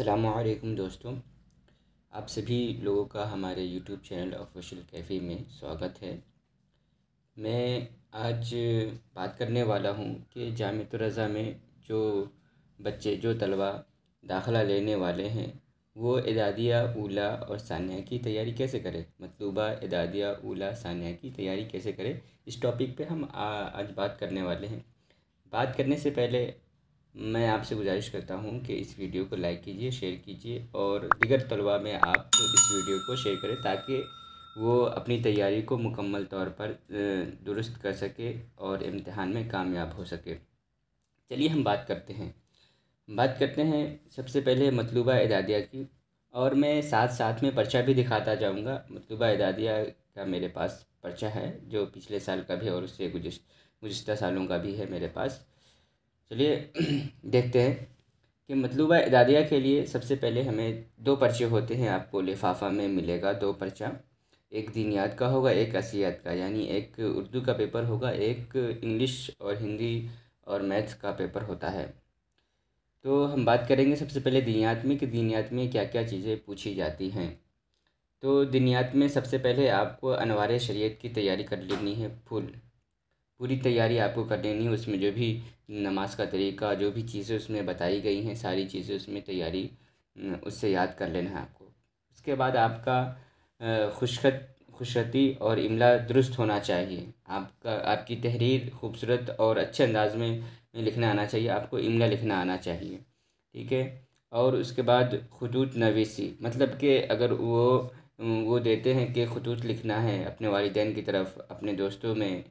अस्सलामुअलैकुम दोस्तों। आप सभी लोगों का हमारे यूट्यूब चैनल ऑफिशियल कैफ़े में स्वागत है। मैं आज बात करने वाला हूँ कि जामिअतुर रज़ा में जो बच्चे जो तलबा दाखिला लेने वाले हैं वो इदादिया ऊला और सानिया की तैयारी कैसे करें, मतलूबा इदादिया ऊला सानिया की तैयारी कैसे करें, इस टॉपिक पे हम आज बात करने वाले हैं। बात करने से पहले मैं आपसे गुजारिश करता हूं कि इस वीडियो को लाइक कीजिए, शेयर कीजिए और दीगर तलबा में आप इस वीडियो को शेयर करें ताकि वो अपनी तैयारी को मुकम्मल तौर पर दुरुस्त कर सके और इम्तिहान में कामयाब हो सके। चलिए हम बात करते हैं सबसे पहले मतलूबा इदादिया की, और मैं साथ साथ में पर्चा भी दिखाता जाऊंगा। मतलूबा इदादिया का मेरे पास पर्चा है जो पिछले साल का भी और उससे गुज़िश्ता सालों का भी है मेरे पास। चलिए देखते हैं कि मतलूबा इदादिया के लिए सबसे पहले हमें दो पर्चे होते हैं, आपको लिफाफा में मिलेगा दो पर्चा। एक दीनियात का होगा, एक असियात का, यानी एक उर्दू का पेपर होगा, एक इंग्लिश और हिंदी और मैथ्स का पेपर होता है। तो हम बात करेंगे सबसे पहले दीनियात में कि दीनियात में क्या क्या चीज़ें पूछी जाती हैं। तो दीनियात में सबसे पहले आपको अनवार शरीयत की तैयारी कर लेनी है, पूरी तैयारी आपको कर लेनी है। उसमें जो भी नमाज का तरीका, जो भी चीज़ें उसमें बताई गई हैं, सारी चीज़ें उसमें तैयारी उससे याद कर लेना है आपको। उसके बाद आपका खुशखती और इमला दुरुस्त होना चाहिए। आपकी तहरीर खूबसूरत और अच्छे अंदाज में लिखना आना चाहिए, आपको इमला लिखना आना चाहिए, ठीक है। और उसके बाद खतूत नवीसी, मतलब कि अगर वो देते हैं कि खतूत लिखना है अपने वालिदैन की तरफ, अपने दोस्तों में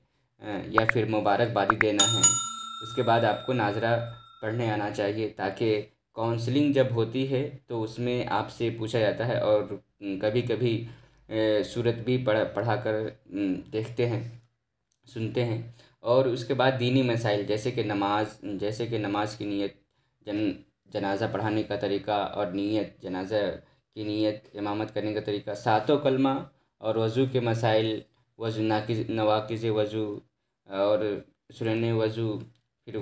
या फिर मुबारकबादी देना है। उसके बाद आपको नाज़रा पढ़ने आना चाहिए ताकि काउंसलिंग जब होती है तो उसमें आपसे पूछा जाता है, और कभी कभी सूरत भी पढ़ा कर देखते हैं, सुनते हैं। और उसके बाद दीनी मसाइल जैसे कि नमाज की नीयत, जनाजा पढ़ाने का तरीका और नीयत, जनाजा की नीयत, इमामत करने का तरीका, सातों कलमा और वज़ू के मसाइल, वज़ू नवाकिज़ वज़ू और सुनन वज़ू, फिर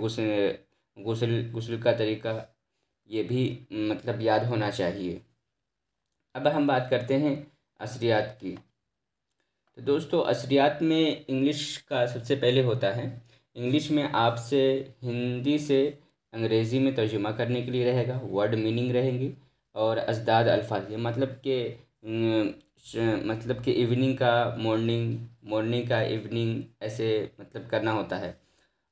गुस्ल का तरीका, ये भी मतलब याद होना चाहिए। अब हम बात करते हैं असरियात की। तो दोस्तों असरियात में इंग्लिश का सबसे पहले होता है। इंग्लिश में आपसे हिंदी से अंग्रेज़ी में तर्जुमा करने के लिए रहेगा, वर्ड मीनिंग रहेंगी और अजदाद अल्फाज, ये मतलब कि इवनिंग का मॉर्निंग, मॉर्निंग का इवनिंग, ऐसे मतलब करना होता है।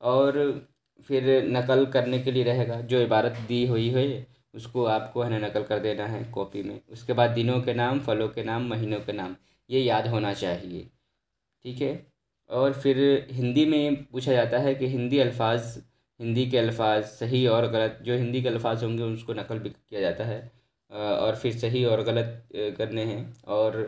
और फिर नकल करने के लिए रहेगा, जो इबारत दी हुई है उसको आपको है ना नकल कर देना है कॉपी में। उसके बाद दिनों के नाम, फलों के नाम, महीनों के नाम, ये याद होना चाहिए, ठीक है। और फिर हिंदी में पूछा जाता है कि हिंदी के अल्फाज सही और गलत, जो हिंदी के अल्फाज होंगे उसको नकल भी किया जाता है और फिर सही और गलत करने हैं। और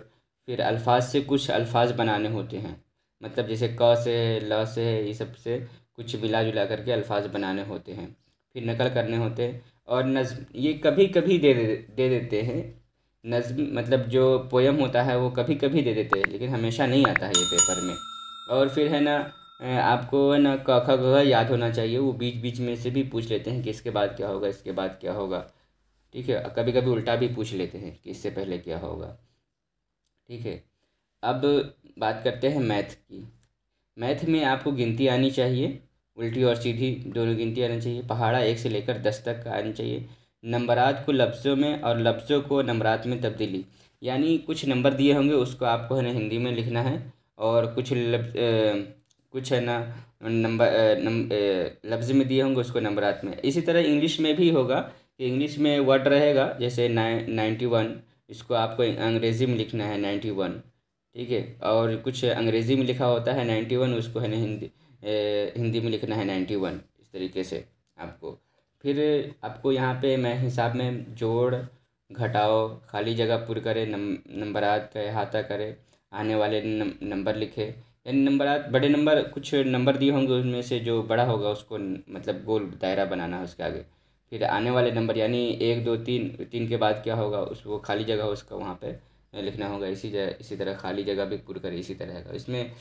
फिर अल्फाज से कुछ अल्फाज बनाने होते हैं, मतलब जैसे क से, ल से, ये सब से कुछ मिला जुला करके अल्फाज बनाने होते हैं, फिर नकल करने होते हैं। और नज़्म, ये कभी कभी दे देते हैं। नज़्म मतलब जो पोयम होता है वो कभी कभी दे देते हैं, लेकिन हमेशा नहीं आता है ये पेपर में। और फिर है ना आपको है ना क ख ग घ याद होना चाहिए, वो बीच बीच में से भी पूछ लेते हैं कि इसके बाद क्या होगा, इसके बाद क्या होगा, ठीक है। कभी कभी उल्टा भी पूछ लेते हैं कि इससे पहले क्या होगा, ठीक है। अब बात करते हैं मैथ की। मैथ में आपको गिनती आनी चाहिए, उल्टी और सीधी दोनों गिनती आनी चाहिए। पहाड़ा 1 से लेकर 10 तक का आनी चाहिए। नंबरात को लफ्ज़ों में और लफ्ज़ों को नंबरात में तब्दीली, यानी कुछ नंबर दिए होंगे उसको आपको है ना हिंदी में लिखना है, और कुछ है ना लफ्ज़ में दिए होंगे उसको नंबरात में। इसी तरह इंग्लिश में भी होगा कि इंग्लिश में वर्ड रहेगा, जैसे 91, इसको आपको अंग्रेज़ी में लिखना है 91, ठीक है। और कुछ अंग्रेज़ी में लिखा होता है 91, उसको है ना हिंदी में लिखना है 91, इस तरीके से आपको। फिर आपको यहाँ पे मैं हिसाब में जोड़, घटाओ, खाली जगह पुर करे, नंबरात का अहाता करे, आने वाले नंबर लिखे, यानी नंबरात, बड़े नंबर, कुछ नंबर दिए होंगे उनमें से जो बड़ा होगा उसको मतलब गोल दायरा बनाना है उसके आगे। फिर आने वाले नंबर यानी 1 2 3, 3 के बाद क्या होगा उसको खाली जगह उसका वहाँ पे लिखना होगा। इसी तरह खाली जगह भी पुर करें, इसी तरह का। इसमें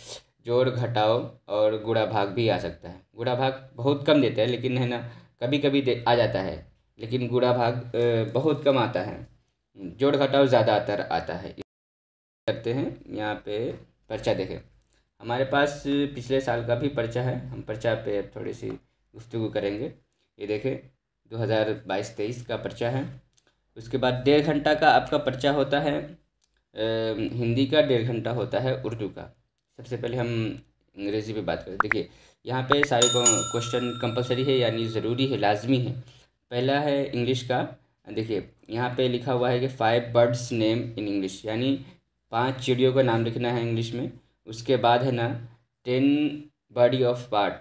जोड़, घटाव और गुणा भाग भी आ सकता है। गुणा भाग बहुत कम देते हैं, लेकिन है ना कभी कभी आ जाता है, लेकिन गुणा भाग बहुत कम आता है, जोड़ घटाव ज़्यादा आता है। करते हैं यहाँ पे पर्चा देखें। हमारे पास पिछले साल का भी पर्चा है, हम पर्चा पे अब थोड़ी सी गुफ्तगू करेंगे। ये देखें 2022-23 का पर्चा है। उसके बाद 1.5 घंटा का आपका पर्चा होता है हिंदी का, 1.5 घंटा होता है उर्दू का। सबसे पहले हम अंग्रेज़ी पे बात करें। देखिए यहाँ पे सारे क्वेश्चन कंपलसरी है, यानी ज़रूरी है, लाजमी है। पहला है इंग्लिश का। देखिए यहाँ पे लिखा हुआ है कि 5 बर्ड्स नेम इन इंग्लिश, यानी 5 चिड़ियों का नाम लिखना है इंग्लिश में। उसके बाद है ना 10 body of part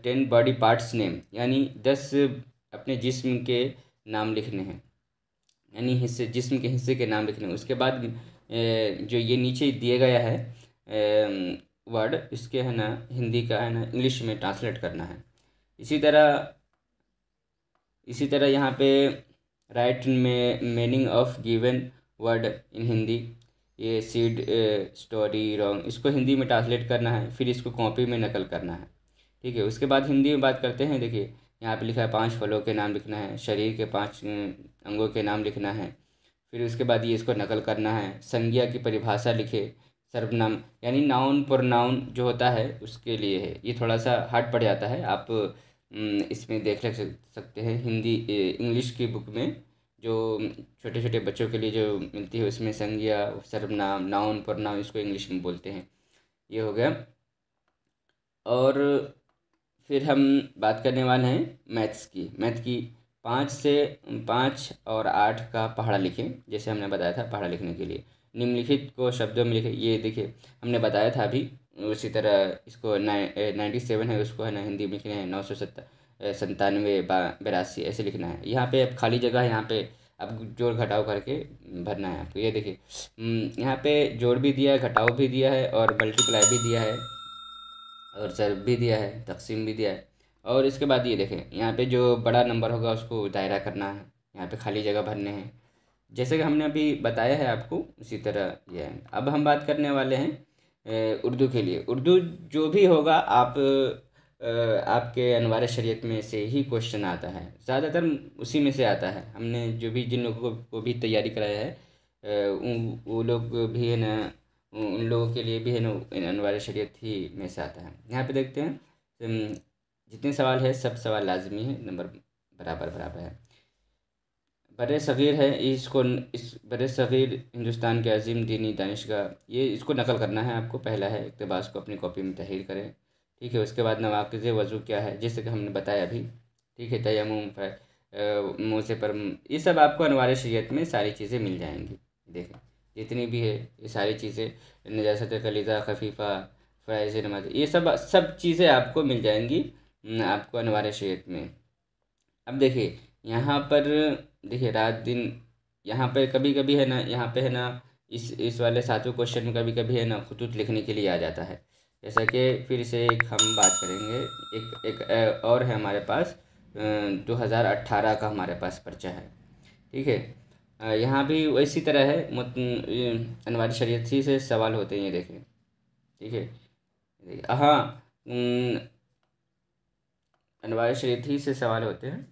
10 body parts name, यानी 10 अपने जिस्म के नाम लिखने हैं, यानी हिस्से, जिस्म के हिस्से के नाम लिखने हैं। उसके बाद जो ये नीचे दिए गया है वर्ड, इसके है ना हिंदी का है ना इंग्लिश में ट्रांसलेट करना है। इसी तरह यहाँ पे राइट में meaning of given word in Hindi, ये सीड स्टोरी रॉन्ग, इसको हिंदी में ट्रांसलेट करना है, फिर इसको कॉपी में नकल करना है। ठीक है, उसके बाद हिंदी में बात करते हैं। देखिए यहाँ पे लिखा है 5 फलों के नाम लिखना है, शरीर के 5 अंगों के नाम लिखना है। फिर उसके बाद ये इसको नकल करना है। संज्ञा की परिभाषा लिखे, सर्वनाम यानी नाउन प्रोनाउन जो होता है उसके लिए है। ये थोड़ा सा हार्ड पड़ जाता है, आप इसमें देख सकते हैं हिंदी इंग्लिश की बुक में, जो छोटे छोटे बच्चों के लिए जो मिलती है, उसमें संज्ञा, सर्वनाम, नाउन प्रोनाउन, इसको इंग्लिश में बोलते हैं। ये हो गया। और फिर हम बात करने वाले हैं मैथ्स की। 5 और 8 का पहाड़ा लिखें, जैसे हमने बताया था पहाड़ा लिखने के लिए। निम्नलिखित को शब्दों में लिखें, ये देखिए हमने बताया था अभी। उसी तरह इसको 97 है, उसको है ना हिंदी में लिखना है 997 82 ऐसे लिखना है। यहाँ पे अब खाली जगह है, यहाँ पे अब जोड़ घटाव करके भरना है आपको। ये देखिए यहाँ पे जोड़ भी दिया है, घटाव भी दिया है, और मल्टीप्लाई भी दिया है, और ज़र्ब भी दिया है, तक़सीम भी दिया है। और इसके बाद ये देखें यहाँ पे जो बड़ा नंबर होगा उसको दायरा करना है, यहाँ पे खाली जगह भरने हैं, जैसे कि हमने अभी बताया है आपको, उसी तरह ये है। अब हम बात करने वाले हैं उर्दू के लिए। उर्दू जो भी होगा आपके अनवार शरीयत में से ही क्वेश्चन आता है, ज़्यादातर उसी में से आता है। हमने जो भी जिन लोगों को भी तैयारी कराया है वो लोग भी है ना, उन लोगों के लिए भी है ना अनवार शरीयत ही में से आता है। यहाँ पे देखते हैं जितने सवाल है सब सवाल लाजमी है, नंबर बराबर बराबर है। बड़े सग़ीर है, इस बड़े सग़ीर हिंदुस्तान के अजीम दीनी दानिशगाह, ये इसको नकल करना है आपको। पहला है इक़्तिबास को अपनी कॉपी में तहरीर करें। ठीक है, उसके बाद नवाक़िज़ वज़ू क्या है, जैसे कि हमने बताया अभी। ठीक है, तयम्मुम मुँह से पर, ये सब आपको अनवार शरीयत में सारी चीज़ें मिल जाएंगी। देखें जितनी भी है ये सारी चीज़ें, नजासत कलीज़ा खफीफ़ा, फ़राइज़ नमाज, ये सब चीज़ें आपको मिल जाएंगी आपको अनवार शरीयत में। अब देखिए यहाँ पर, देखिए रात दिन, यहाँ पे कभी कभी है ना, यहाँ पे है ना इस वाले 7वें क्वेश्चन में कभी कभी है ना खुतूत लिखने के लिए आ जाता है। जैसा कि फिर से एक हम बात करेंगे, और है हमारे पास 2018 का हमारे पास पर्चा है। ठीक है, यहाँ भी वैसी तरह है, अनवार शरीयत ही से सवाल होते हैं, ये देखें। ठीक है, हाँ अनवार शरीयत ही से सवाल होते हैं।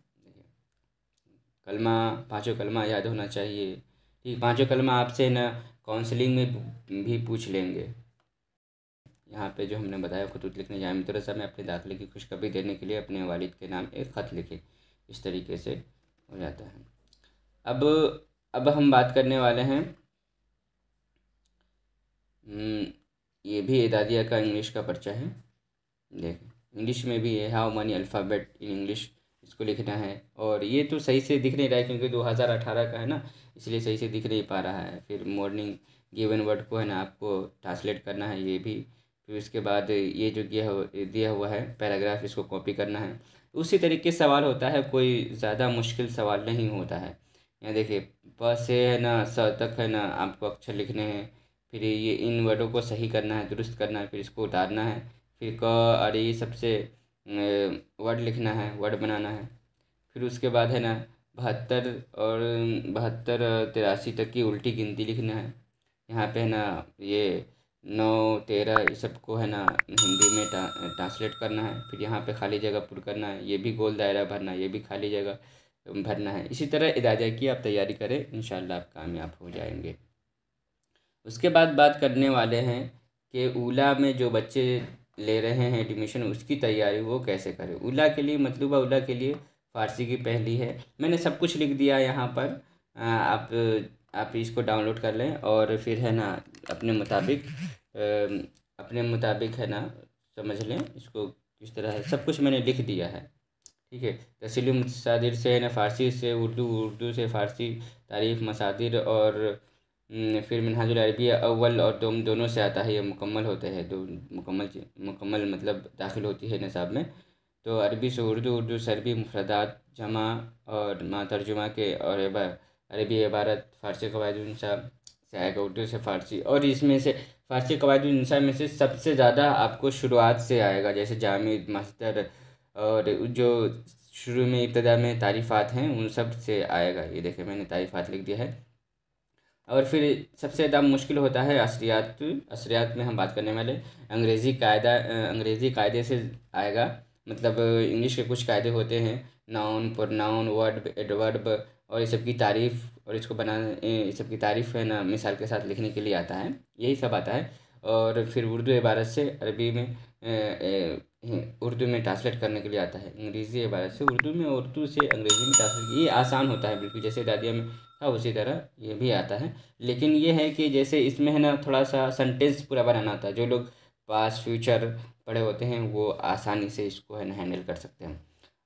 कलमा, 5 कलमा याद होना चाहिए। ठीक, 5 कलमा आपसे ना काउंसलिंग में भी पूछ लेंगे। यहाँ पे जो हमने बताया खुतूत लिखने जाए मदरसा में अपने दाखिले की खुशखबरी देने के लिए अपने वालिद के नाम एक ख़त लिखे, इस तरीके से हो जाता है। अब हम बात करने वाले हैं, ये भी एदादिया का इंग्लिश का पर्चा है। देखें इंग्लिश में भी है, how many alphabet in English, इसको लिखना है। और ये तो सही से दिख नहीं रहा है क्योंकि 2018 का है ना, इसलिए सही से दिख नहीं पा रहा है। फिर मॉर्निंग गिवन वर्ड को है ना आपको ट्रांसलेट करना है, ये भी। फिर उसके बाद ये जो दिया हुआ है पैराग्राफ, इसको कॉपी करना है। उसी तरीके से सवाल होता है, कोई ज़्यादा मुश्किल सवाल नहीं होता है। यहाँ देखिए प से है ना स तक है ना आपको अक्षर लिखने हैं। फिर ये इन वर्डों को सही करना है, दुरुस्त करना है, फिर इसको उतारना है। फिर क और ये सबसे वर्ड लिखना है, वर्ड बनाना है। फिर उसके बाद है ना 72 और 72 83 तक की उल्टी गिनती लिखना है। यहाँ पे है ना ये 9 13 ये सबको है ना हिंदी में ट्रांसलेट करना है। फिर यहाँ पे खाली जगह पुर करना है, ये भी गोल दायरा भरना है, ये भी खाली जगह। भरना है। इसी तरह इदाजा की आप तैयारी करें, इंशाल्लाह आप कामयाब हो जाएंगे। उसके बाद बात करने वाले हैं कि ऊला में जो बच्चे ले रहे हैं एडमिशन, उसकी तैयारी वो कैसे करें। ऊला के लिए, मतलूबा ऊला के लिए फ़ारसी की पहली है। मैंने सब कुछ लिख दिया यहाँ पर। आप इसको डाउनलोड कर लें और फिर है ना अपने मुताबिक है ना समझ लें इसको किस तरह है। सब कुछ मैंने लिख दिया है, ठीक है। तस्लीम मसादिर से है ना फ़ारसी से उर्दू, उर्दू से फ़ारसी, तारीफ़ मसादिर और फिर मिनहाजुल अरबी अव्वल और दोनों से आता है। ये मुकम्मल होते हैं, दो मुकम्मल मतलब दाखिल होती है निसाब में। तो अरबी से उर्दू, उर्दू से अरबी, मुफरदात, जमा और मा तर्जुमा के और अरबी इबारत, फ़ारसी कवायद-उन-नसा से आएगा, उर्दू से फ़ारसी। और इसमें से फ़ारसी कवायद-उन-नसा में से सबसे ज़्यादा आपको शुरुआत से आएगा, जैसे जामिद, मस्दर और जो शुरू में इब्तदा में तारीफ़ात हैं उन सब से आएगा। ये देखिए मैंने तारीफ़ात लिख दिया है। और फिर सबसे ज़्यादा मुश्किल होता है असरियात। असरियात में हम बात करने वाले अंग्रेज़ी कायदे से आएगा। मतलब इंग्लिश के कुछ कायदे होते हैं, नाउन, प्रोनाउन, वर्ब, एडवर्ब और ये सब की तारीफ़, और इसको ये सब की तारीफ़ है ना मिसाल के साथ लिखने के लिए आता है, यही सब आता है। और फिर उर्दू इबारत से अरबी में उर्दू में ट्रांसलेट करने के लिए आता है। अंग्रेज़ी इबारत से उर्दू में, उर्दू से अंग्रेज़ी में ट्रांसलेट, ये आसान होता है बिल्कुल, जैसे दादिया में था उसी तरह ये भी आता है। लेकिन ये है कि जैसे इसमें है ना थोड़ा सा सेंटेंस पूरा बनाना आता है। जो लोग पास्ट फ्यूचर पढ़े होते हैं वो आसानी से इसको है ना हैंडल कर सकते हैं।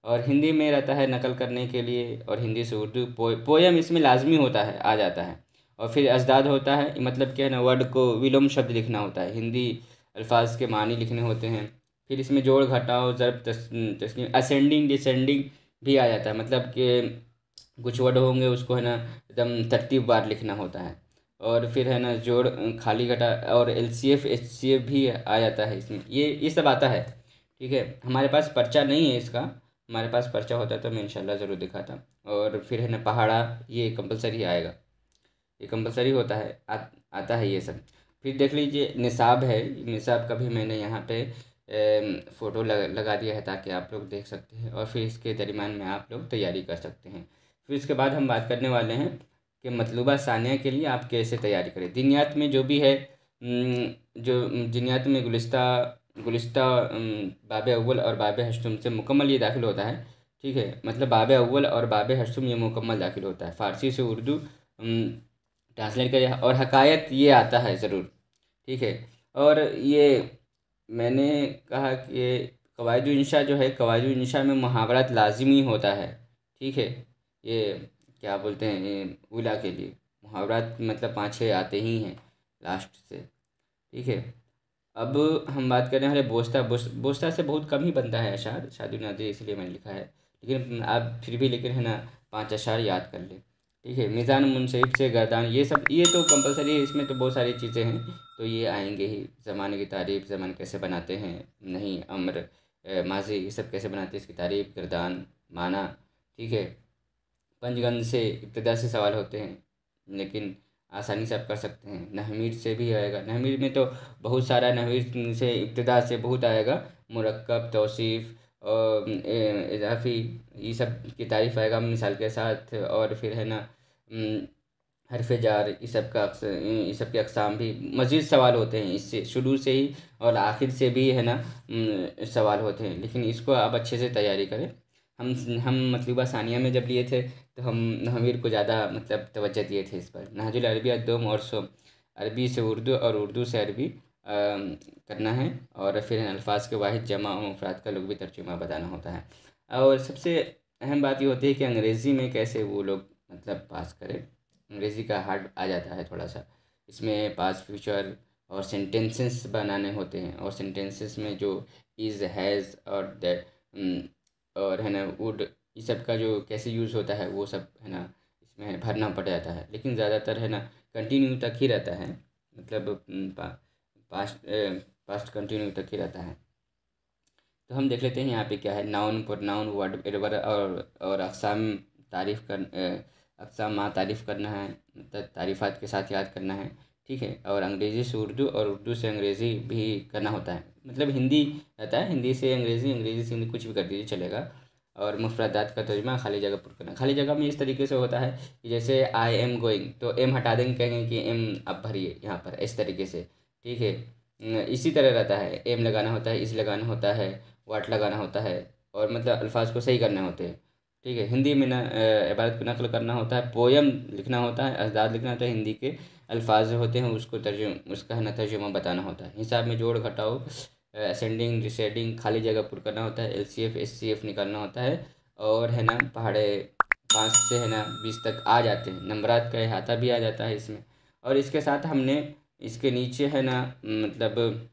और हिंदी में रहता है नकल करने के लिए, और हिंदी से उर्दू पोयम इसमें लाजमी होता है, आ जाता है। और फिर अजदाद होता है, मतलब क्या है ना वर्ड को विलोम शब्द लिखना होता है, हिंदी अल्फाज के मानी लिखने होते हैं। फिर इसमें जोड़ घटाव ज़रब तस्नीम असेंडिंग डिसेंडिंग भी आ जाता है, मतलब कि कुछ वर्ड होंगे उसको है ना एकदम तरतीबवार लिखना होता है। और फिर है ना जोड़, खाली घटा और एलसीएफ एचसीएफ भी आ जाता है इसमें, ये सब आता है, ठीक है। हमारे पास पर्चा नहीं है इसका, हमारे पास पर्चा होता तो मैं इंशाल्लाह ज़रूर दिखाता। और फिर है ना पहाड़ा, ये कंपलसरी आएगा, ये कंपलसरी होता है, आता है ये सब। फिर देख लीजिए निसाब है, निसाब का भी मैंने यहाँ पे फ़ोटो लगा दिया है ताकि आप लोग देख सकते हैं, और फिर इसके दरमियान में आप लोग तैयारी कर सकते हैं। फिर इसके बाद हम बात करने वाले हैं कि मतलूबा सानिया के लिए आप कैसे तैयारी करें। दिनियात में जो भी है, जो दिनियात में गुलिस्ता गुलिस्ता बाब अव्वल और बाब हश्तुम से मुकम्मल ये दाखिल होता है, ठीक है। मतलब बाब अव्वल और बाब हश्तुम ये मुकम्मल दाखिल होता है। फ़ारसी से उर्दू ट्रांसलेट करें, और हकायत ये आता है ज़रूर, ठीक है। और ये मैंने कहा कि कवायद इंशा जो है, कवायद इंशा में मुहावरात लाजिमी होता है, ठीक है। ये क्या बोलते हैं, ये उला के लिए मुहावरात मतलब 5-6 आते ही हैं लास्ट से, ठीक है। अब हम बात करें हमारे बोस्ता से बहुत कम ही बनता है अशार, शादी नादी, इसलिए मैंने लिखा है। लेकिन आप फिर भी लेकिन है ना 5 अशार याद कर ले, ठीक है। मीज़ान मुनसबित से गर्दान, ये सब ये तो कंपलसरी है, इसमें तो बहुत सारी चीज़ें हैं तो ये आएंगे ही। ज़माने की तारीफ़, ज़मान कैसे बनाते हैं, नहीं अम्र, माजी, ये सब कैसे बनाते हैं, इसकी तारीफ़, गर्दान, माना, ठीक है। पंचगंज से इब्तदा से सवाल होते हैं, लेकिन आसानी से आप कर सकते हैं। नहमीर से भी आएगा, नहमीर में तो बहुत सारा, नहमीर से इब्तदा से बहुत आएगा, मुरक्कब, तौसीफ़ और इजाफ़ी, ये सब की तारीफ़ आएगा मिसाल के साथ। और फिर है ना हरफ जार, ये सब के अक़साम भी मज़ीद सवाल होते हैं इससे, शुरू से ही और आखिर से भी है ना सवाल होते हैं। लेकिन इसको आप अच्छे से तैयारी करें। हम मतलूबा सानिया में जब लिए थे तो हम नहवीर को ज़्यादा मतलब तवज्जो दिए थे इस पर। नहजुल अरबी अद्दोम और सो, अरबी से उर्दू और उर्दू से अरबी करना है। और फिर अल्फाज के वाहिद, जमा और मुफराद का लुग़वी तर्जुमा बताना होता है। और सबसे अहम बात ये होती है कि अंग्रेज़ी में कैसे वो लोग मतलब पास करें। अंग्रेज़ी का हार्ड आ जाता है थोड़ा सा, इसमें पास्ट फ्यूचर और सेंटेंसेस बनाने होते हैं। और सेंटेंसेस में जो इज़, हैज़ और दैट और है ना वुड, ये सब का जो कैसे यूज़ होता है वो सब है ना इसमें भरना पड़ जाता है। लेकिन ज़्यादातर है ना कंटिन्यू तक ही रहता है, मतलब पास्ट कंटिन्यू तक ही रहता है। तो हम देख लेते हैं यहाँ पे क्या है। नाउन, प्रोनाउन, वर्ड, एडवर्ब और अक़साम, तारीफ़ कर अक़साम तारीफ़ करना है, मतलब तारीफ़ात के साथ याद करना है, ठीक है। और अंग्रेज़ी से उर्दू और उर्दू से अंग्रेज़ी भी करना होता है, मतलब हिंदी रहता है, हिंदी से अंग्रेज़ी, अंग्रेज़ी से हिंदी, कुछ भी कर दीजिए चलेगा। और मुफरदात का तर्जुमा खाली जगह पुर करना। खाली जगह में इस तरीके से होता है कि जैसे आई एम गोइंग, तो एम हटा देंगे, कहेंगे कि एम आप भरिए यहाँ पर, इस तरीके से। ठीक है, इसी तरह रहता है, एम लगाना होता है, इस लगाना होता है, वाट लगाना होता है, और मतलब अल्फाज को सही करने होते हैं। ठीक है, हिंदी में ना इबारत को नकल करना होता है, पोयम लिखना होता है, अजदाद लिखना होता है, हिंदी के अल्फाज होते हैं उसको उसका है ना तर्जुमा बताना होता है। हिसाब में जोड़ घटाओ, असेंडिंग डिसेंडिंग, खाली जगह पुर करना होता है, एलसीएफ एचसीएफ निकालना होता है, और है ना पहाड़े 5 से है ना 20 तक आ जाते हैं, नंबरात का अहाता भी आ जाता है इसमें। और इसके साथ हमने इसके नीचे है ना मतलब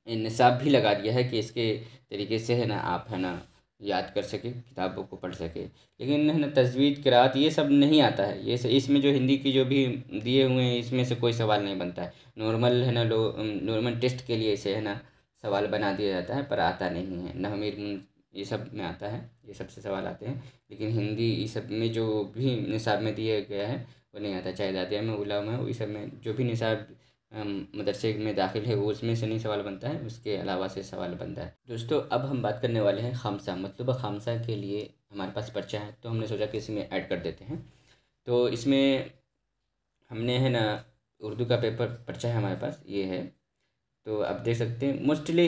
निसाब भी लगा दिया है कि इसके तरीके से है ना आप है ना याद कर सके, किताबों को पढ़ सके। लेकिन है ना तजवीद किरात ये सब नहीं आता है, इसमें जो हिंदी की जो भी दिए हुए हैं इसमें से कोई सवाल नहीं बनता है। नॉर्मल है ना नॉर्मल टेस्ट के लिए इसे है ना सवाल बना दिया जाता है, पर आता नहीं है। नहमीर ये सब में आता है, ये सब से सवाल आते हैं, लेकिन हिंदी इस सब में जो भी निसाब में दिया गया है वो नहीं आता। चाहे दादिया में, उला में, इस सब में जो भी निसाब मदरसे में दाखिल है वो उसमें से नहीं सवाल बनता है, उसके अलावा से सवाल बनता है। दोस्तों अब हम बात करने वाले हैं खामसा, मतलब खामसा के लिए हमारे पास पर्चा है, तो हमने सोचा कि इसमें ऐड कर देते हैं। तो इसमें हमने है ना उर्दू का पेपर पर्चा है हमारे पास, ये है। तो आप देख सकते हैं मोस्टली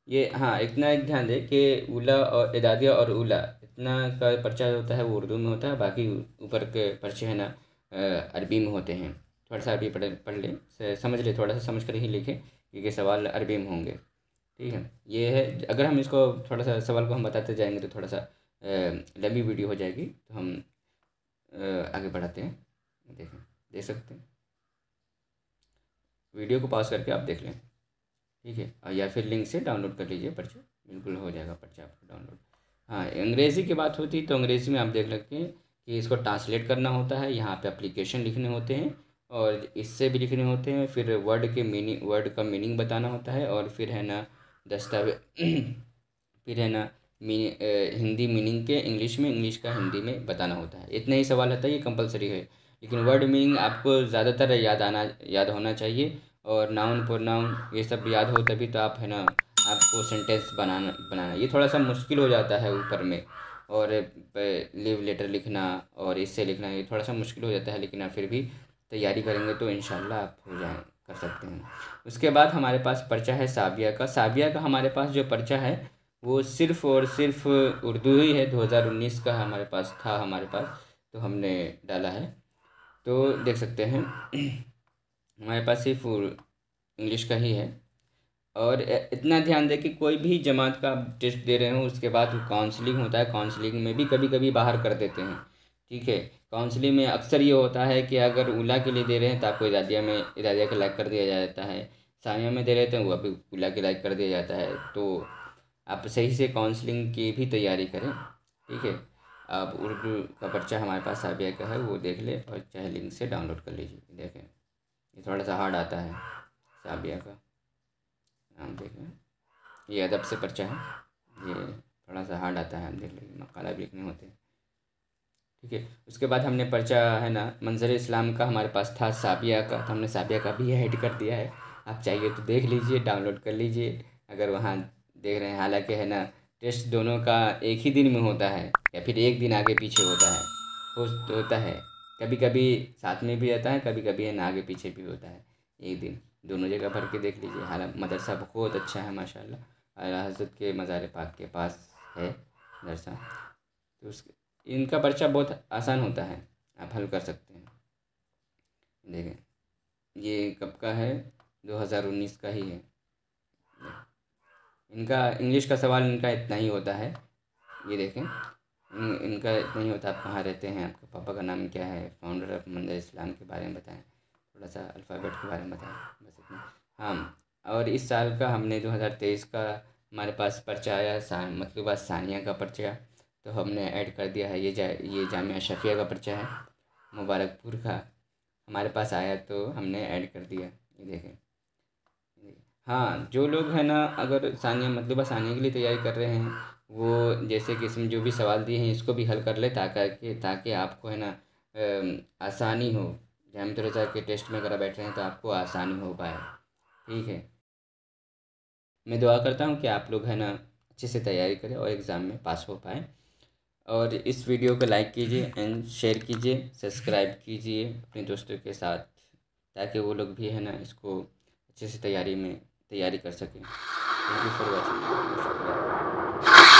ये, हाँ इतना एक ध्यान दें कि उला और इदादिया और उला इतना का पर्चा होता है वो उर्दू में होता है, बाकी ऊपर के पर्चे हैं ना अरबी में होते हैं। थोड़ा सा अरबी पढ़ लें, समझ ले, थोड़ा सा समझ कर ही लिखें, क्योंकि सवाल अरबी में होंगे। ठीक है, ये है। अगर हम इसको थोड़ा सा सवाल को हम बताते जाएंगे तो थोड़ा सा लंबी वीडियो हो जाएगी, तो हम आगे बढ़ाते हैं। देखें, देख सकते हैं, वीडियो को पॉज करके आप देख लें। ठीक है, या फिर लिंक से डाउनलोड कर लीजिए पर्चा, बिल्कुल हो जाएगा पर्चा आपको डाउनलोड। हाँ, अंग्रेज़ी की बात होती तो अंग्रेज़ी में आप देख सकते हैं कि इसको ट्रांसलेट करना होता है, यहाँ पे एप्लीकेशन लिखने होते हैं, और इससे भी लिखने होते हैं, फिर वर्ड का मीनिंग बताना होता है, और फिर है ना दस्तावेज फिर है ना हिंदी मीनिंग के इंग्लिश में, इंग्लिश का हिंदी में बताना होता है। इतना ही सवाल रहता है, ये कंपलसरी है। लेकिन वर्ड मीनिंग आपको ज़्यादातर याद होना चाहिए, और नाउन प्रोनाउन ये सब याद हो तभी तो आप है ना आपको सेंटेंस बनाना ये थोड़ा सा मुश्किल हो जाता है ऊपर में। और लीव लेटर लिखना और इससे लिखना ये थोड़ा सा मुश्किल हो जाता है, लेकिन आप फिर भी तैयारी करेंगे तो इंशाल्लाह आप हो जाए कर सकते हैं। उसके बाद हमारे पास पर्चा है साबिया का। साबिया का हमारे पास जो पर्चा है वो सिर्फ़ और सिर्फ उर्दू ही है, 2019 का हमारे पास था, हमारे पास तो हमने डाला है। तो देख सकते हैं हमारे पास सिर्फ इंग्लिश का ही है। और इतना ध्यान दें कि कोई भी जमात का आप टेस्ट दे रहे हो उसके बाद काउंसलिंग होता है, काउंसलिंग में भी कभी कभी बाहर कर देते हैं। ठीक है, काउंसलिंग में अक्सर ये होता है कि अगर उला के लिए दे रहे हैं तो आपको इदादिया का लाइक कर दिया जाता है, सानिया में दे रहे थे वो अभी उला के लाइक कर दिया जाता है। तो आप सही से काउंसलिंग की भी तैयारी करें। ठीक है, आप उर्दू का पर्चा हमारे पास साबिया का है, वो देख ले, और चाहे लिंक से डाउनलोड कर लीजिए। देखें, ये थोड़ा सा हार्ड आता है साबिया का, हम देखें, ये अदब से पर्चा है, ये थोड़ा सा हार्ड आता है, आप देख लीजिए, मकाला भी लिखने होते हैं। ठीक है, उसके बाद हमने पर्चा है ना मंजर इस्लाम का हमारे पास था साबिया का, तो हमने साबिया का भी ऐड कर दिया है। आप चाहिए तो देख लीजिए, डाउनलोड कर लीजिए अगर वहाँ देख रहे हैं। हालांकि है ना टेस्ट दोनों का एक ही दिन में होता है, या फिर एक दिन आगे पीछे होता है, होता है, कभी कभी साथ में भी आता है, कभी कभी है ना आगे पीछे भी होता है। एक दिन दोनों जगह भर के देख लीजिए। हालांकि मदरसा बहुत अच्छा है माशाल्लाह, आला हज़रत के मज़ार पाक के पास है मदरसा। तो उस इनका पर्चा बहुत आसान होता है, आप हल कर सकते हैं। देखें, ये कब का है, 2019 का ही है। इनका इंग्लिश का सवाल इनका इतना ही होता है, ये देखें, इनका इतना ही होता है। आप कहाँ रहते हैं, आपके पापा का नाम क्या है, फाउंडर ऑफ मंदिर इस्लाम के बारे में बताएं, थोड़ा सा अल्फ़ाबेट के बारे में बताएं, बस इतना। हाँ, और इस साल का हमने 2023 का हमारे पास पर्चा आया मतलूबा सानिया का पर्चा, तो हमने ऐड कर दिया है। ये जामिया शफ़िया का पर्चा है, मुबारकपुर का हमारे पास आया, तो हमने ऐड कर दिया। ये देखें, हाँ जो लोग हैं ना अगर सानिया मतलूबा सानिया के लिए तैयारी कर रहे हैं, वो जैसे कि इसमें जो भी सवाल दिए हैं इसको भी हल कर ले, ताकि आपको है ना आसानी हो। जामिया रज़ा के टेस्ट में अगर बैठ रहे हैं तो आपको आसानी हो पाए। ठीक है, मैं दुआ करता हूँ कि आप लोग है ना अच्छे से तैयारी करें और एग्ज़ाम में पास हो पाए। और इस वीडियो को लाइक कीजिए एंड शेयर कीजिए, सब्सक्राइब कीजिए अपने दोस्तों के साथ, ताकि वो लोग भी है ना इसको अच्छे से तैयारी कर सकें। Thank you for watching. शुक्रिया।